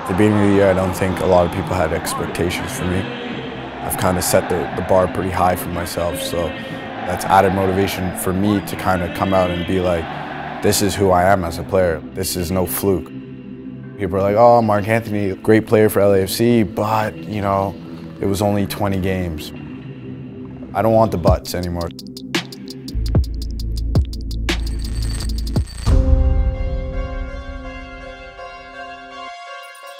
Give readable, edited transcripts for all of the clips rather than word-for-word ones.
At the beginning of the year, I don't think a lot of people had expectations for me. I've kind of set the bar pretty high for myself, so that's added motivation for me to kind of come out and be like, this is who I am as a player. This is no fluke. People are like, oh, Mark Anthony, great player for LAFC, but, you know, it was only 20 games. I don't want the buts anymore.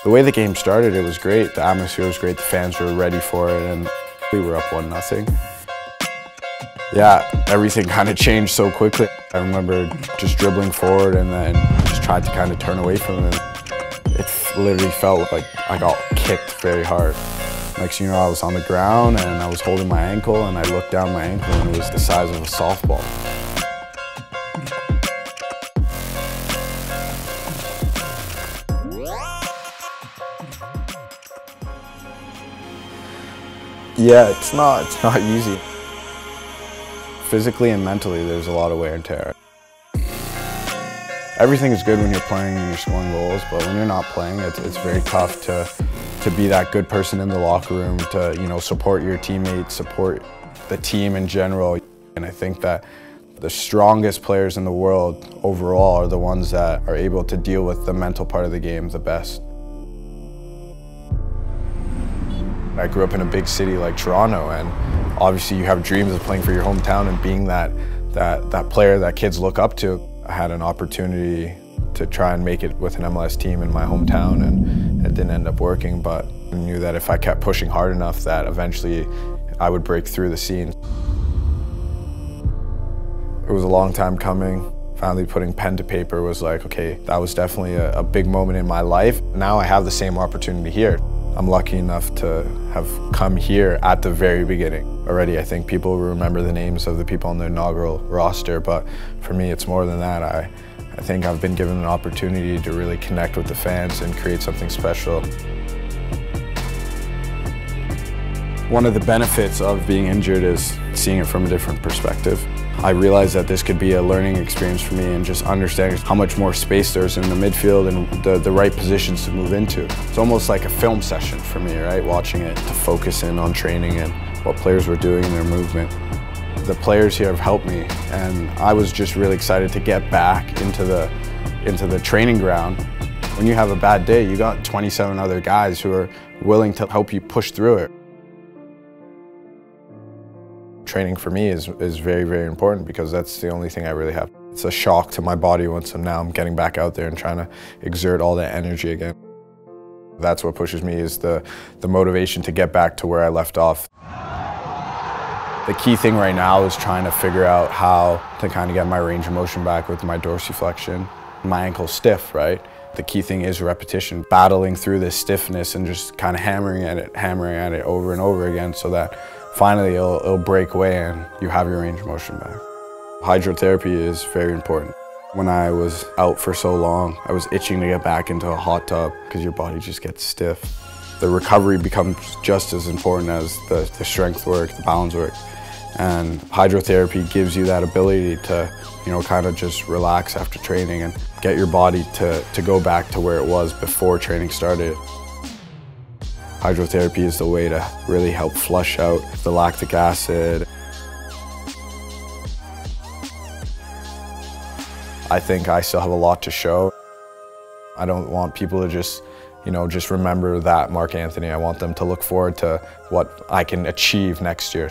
The way the game started, it was great. The atmosphere was great, the fans were ready for it, and we were up 1-0. Yeah, everything kind of changed so quickly. I remember just dribbling forward and then just tried to kind of turn away from it. It literally felt like I got kicked very hard. Next thing you know, I was on the ground and I was holding my ankle, and I looked down my ankle and it was the size of a softball. Yeah, it's not easy. Physically and mentally, there's a lot of wear and tear. Everything is good when you're playing and you're scoring goals, but when you're not playing, it's very tough to be that good person in the locker room, to, you know, support your teammates, support the team in general. And I think that the strongest players in the world overall are the ones that are able to deal with the mental part of the game the best. I grew up in a big city like Toronto, and obviously you have dreams of playing for your hometown and being that player that kids look up to. I had an opportunity to try and make it with an MLS team in my hometown, and it didn't end up working, but I knew that if I kept pushing hard enough that eventually I would break through the scene. It was a long time coming. Finally putting pen to paper was like, okay, that was definitely a big moment in my life. Now I have the same opportunity here. I'm lucky enough to have come here at the very beginning. Already, I think people remember the names of the people on the inaugural roster, but for me, it's more than that. I think I've been given an opportunity to really connect with the fans and create something special. One of the benefits of being injured is seeing it from a different perspective. I realized that this could be a learning experience for me, and just understanding how much more space there's in the midfield and the right positions to move into. It's almost like a film session for me, right? Watching it to focus in on training and what players were doing in their movement. The players here have helped me, and I was just really excited to get back into the training ground. When you have a bad day, you got 27 other guys who are willing to help you push through it. Training for me is very, very important, because that's the only thing I really have. It's a shock to my body once I'm getting back out there and trying to exert all that energy again. That's what pushes me, is the motivation to get back to where I left off. The key thing right now is trying to figure out how to kind of get my range of motion back with my dorsiflexion. My ankle's stiff, right? The key thing is repetition, battling through this stiffness and just kind of hammering at it over and over again, so that finally it'll break away and you have your range of motion back. Hydrotherapy is very important. When I was out for so long, I was itching to get back into a hot tub because your body just gets stiff. The recovery becomes just as important as the strength work, the balance work. And hydrotherapy gives you that ability to, you know, kind of just relax after training and get your body to go back to where it was before training started. Hydrotherapy is the way to really help flush out the lactic acid. I think I still have a lot to show. I don't want people to just remember that Mark Anthony. I want them to look forward to what I can achieve next year.